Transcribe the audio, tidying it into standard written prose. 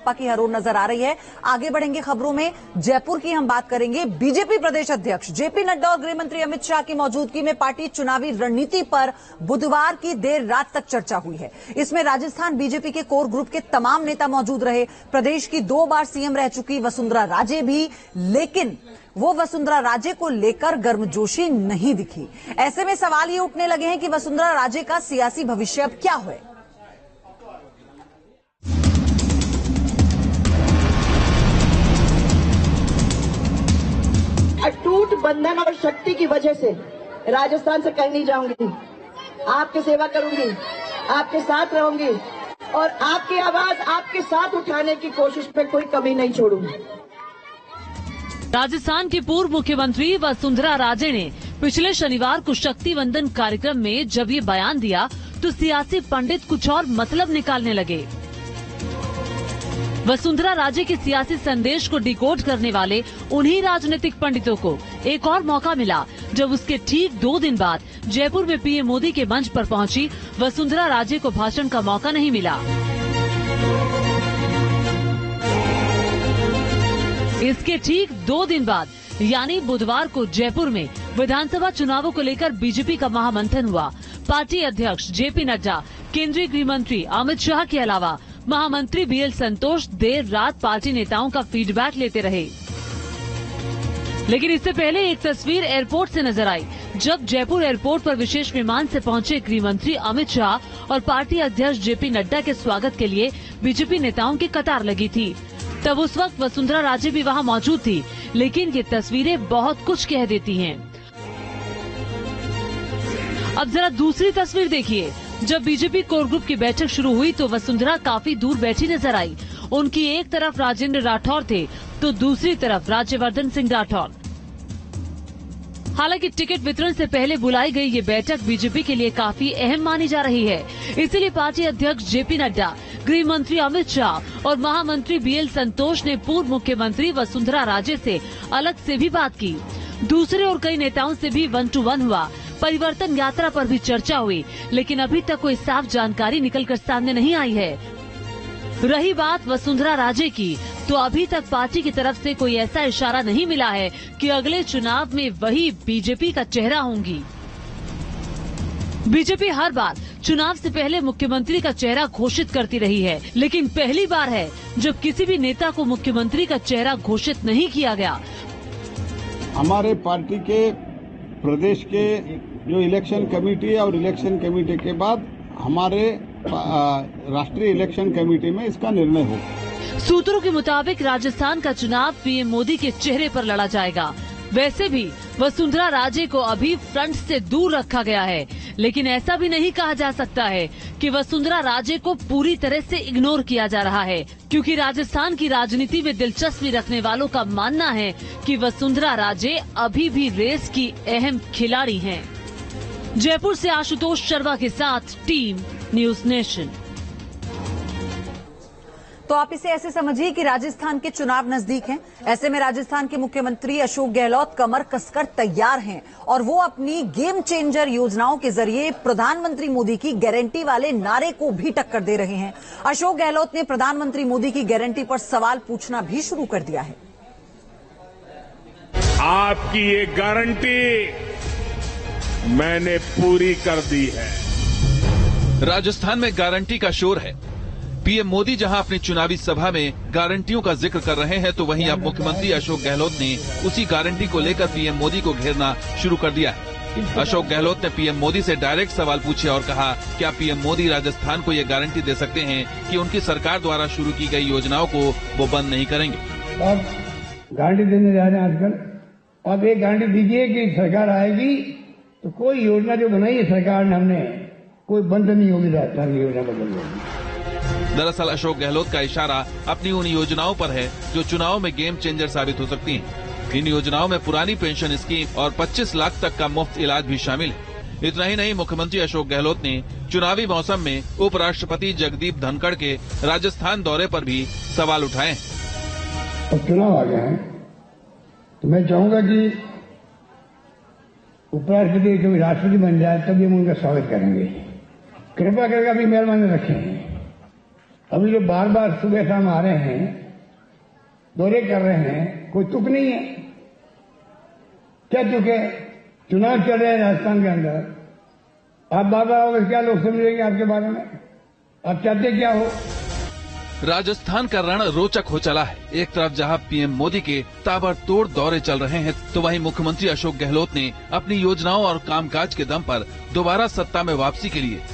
बप्पा की हर ओर नजर आ रही है। आगे बढ़ेंगे खबरों में, जयपुर की हम बात करेंगे। बीजेपी प्रदेश अध्यक्ष जेपी नड्डा और गृह मंत्री अमित शाह की मौजूदगी में पार्टी चुनावी रणनीति पर बुधवार की देर रात तक चर्चा हुई है। इसमें राजस्थान बीजेपी के कोर ग्रुप के तमाम नेता मौजूद रहे। प्रदेश की 2 बार सीएम रह चुकी वसुंधरा राजे भी, लेकिन वो वसुंधरा राजे को लेकर गर्मजोशी नहीं दिखी। ऐसे में सवाल ये उठने लगे हैं कि वसुंधरा राजे का सियासी भविष्य अब क्या है। अटूट बंधन और शक्ति की वजह से राजस्थान से कहीं नहीं जाऊंगी। आपकी सेवा करूंगी, आपके साथ रहूंगी और आपकी आवाज आपके साथ उठाने की कोशिश में कोई कमी नहीं छोड़ूंगी। राजस्थान की पूर्व मुख्यमंत्री वसुंधरा राजे ने पिछले शनिवार को शक्ति वंदन कार्यक्रम में जब ये बयान दिया तो सियासी पंडित कुछ और मतलब निकालने लगे। वसुंधरा राजे के सियासी संदेश को डिकोड करने वाले उन्हीं राजनीतिक पंडितों को एक और मौका मिला जब उसके ठीक 2 दिन बाद जयपुर में पीएम मोदी के मंच पर पहुंची वसुंधरा राजे को भाषण का मौका नहीं मिला। इसके ठीक 2 दिन बाद यानी बुधवार को जयपुर में विधानसभा चुनावों को लेकर बीजेपी का महामंथन हुआ। पार्टी अध्यक्ष जेपी नड्डा, केंद्रीय गृह मंत्री अमित शाह के अलावा महामंत्री बीएल संतोष देर रात पार्टी नेताओं का फीडबैक लेते रहे। लेकिन इससे पहले एक तस्वीर एयरपोर्ट से नजर आई जब जयपुर एयरपोर्ट पर विशेष विमान से पहुंचे गृह मंत्री अमित शाह और पार्टी अध्यक्ष जेपी नड्डा के स्वागत के लिए बीजेपी नेताओं की कतार लगी थी। तब उस वक्त वसुंधरा राजे भी वहां मौजूद थी, लेकिन ये तस्वीरें बहुत कुछ कह देती हैं। अब जरा दूसरी तस्वीर देखिए। जब बीजेपी कोर ग्रुप की बैठक शुरू हुई तो वसुंधरा काफी दूर बैठी नजर आई। उनकी एक तरफ राजेंद्र राठौर थे तो दूसरी तरफ राज्यवर्धन सिंह राठौर। हालांकि टिकट वितरण से पहले बुलाई गई ये बैठक बीजेपी के लिए काफी अहम मानी जा रही है। इसीलिए पार्टी अध्यक्ष जेपी नड्डा, गृह मंत्री अमित शाह और महामंत्री बीएल संतोष ने पूर्व मुख्यमंत्री वसुंधरा राजे से अलग से भी बात की। दूसरे और कई नेताओं से भी 1 to 1 हुआ। परिवर्तन यात्रा पर भी चर्चा हुई, लेकिन अभी तक कोई साफ जानकारी निकलकर सामने नहीं आई है। रही बात वसुंधरा राजे की, तो अभी तक पार्टी की तरफ से कोई ऐसा इशारा नहीं मिला है कि अगले चुनाव में वही बीजेपी का चेहरा होंगी। बीजेपी हर बार चुनाव से पहले मुख्यमंत्री का चेहरा घोषित करती रही है, लेकिन पहली बार है जब किसी भी नेता को मुख्यमंत्री का चेहरा घोषित नहीं किया गया। हमारे पार्टी के प्रदेश के जो इलेक्शन कमेटी है और इलेक्शन कमेटी के बाद हमारे राष्ट्रीय इलेक्शन कमेटी में इसका निर्णय होगा। सूत्रों के मुताबिक राजस्थान का चुनाव पीएम मोदी के चेहरे पर लड़ा जाएगा। वैसे भी वसुंधरा राजे को अभी फ्रंट से दूर रखा गया है, लेकिन ऐसा भी नहीं कहा जा सकता है कि वसुंधरा राजे को पूरी तरह से इग्नोर किया जा रहा है, क्योंकि राजस्थान की राजनीति में दिलचस्पी रखने वालों का मानना है कि वसुंधरा राजे अभी भी रेस की अहम खिलाड़ी हैं। जयपुर से आशुतोष शर्मा के साथ टीम न्यूज नेशन। तो आप इसे ऐसे समझिए कि राजस्थान के चुनाव नजदीक हैं। ऐसे में राजस्थान के मुख्यमंत्री अशोक गहलोत कमर कसकर तैयार हैं और वो अपनी गेम चेंजर योजनाओं के जरिए प्रधानमंत्री मोदी की गारंटी वाले नारे को भी टक्कर दे रहे हैं। अशोक गहलोत ने प्रधानमंत्री मोदी की गारंटी पर सवाल पूछना भी शुरू कर दिया है। आपकी ये गारंटी मैंने पूरी कर दी है। राजस्थान में गारंटी का शोर है। पीएम मोदी जहां अपनी चुनावी सभा में गारंटियों का जिक्र कर रहे हैं, तो वहीं अब मुख्यमंत्री अशोक गहलोत ने उसी गारंटी को लेकर पीएम मोदी को घेरना शुरू कर दिया है। अशोक गहलोत ने पीएम मोदी से डायरेक्ट सवाल पूछे और कहा, क्या पीएम मोदी राजस्थान को ये गारंटी दे सकते हैं कि उनकी सरकार द्वारा शुरू की गई योजनाओं को वो बंद नहीं करेंगे? अब गारंटी देने जा रहे हैं आजकल। अब एक गारंटी दीजिए कि सरकार आएगी तो कोई योजना जो बनाई है सरकार ने, हमने कोई बंद नहीं होगी, राजस्थान की योजना बंद होगी। दरअसल अशोक गहलोत का इशारा अपनी उन योजनाओं पर है जो चुनाव में गेम चेंजर साबित हो सकती हैं। इन योजनाओं में पुरानी पेंशन स्कीम और 25 लाख तक का मुफ्त इलाज भी शामिल है। इतना ही नहीं, मुख्यमंत्री अशोक गहलोत ने चुनावी मौसम में उपराष्ट्रपति जगदीप धनखड़ के राजस्थान दौरे पर भी सवाल उठाए। अब चुनाव आ गए हैं तो मैं चाहूंगा कि उपराष्ट्रपति कभी राष्ट्रपति बन जाए तभी हम उनका स्वागत करेंगे। कृपा करके अपनी मेहरबानी रखें। अभी जो बार बार सुबह शाम आ रहे हैं, दौरे कर रहे हैं, कोई तुक नहीं है। क्या तुक है? चुनाव चल रहे हैं राजस्थान के अंदर, आप बार बार आओगे, क्या लोग समझेंगे आपके बारे में? आप चाहते क्या हो? राजस्थान का रण रोचक हो चला है। एक तरफ जहां पीएम मोदी के ताबड़तोड़ दौरे चल रहे हैं, तो वहीं मुख्यमंत्री अशोक गहलोत ने अपनी योजनाओं और कामकाज के दम पर दोबारा सत्ता में वापसी के लिए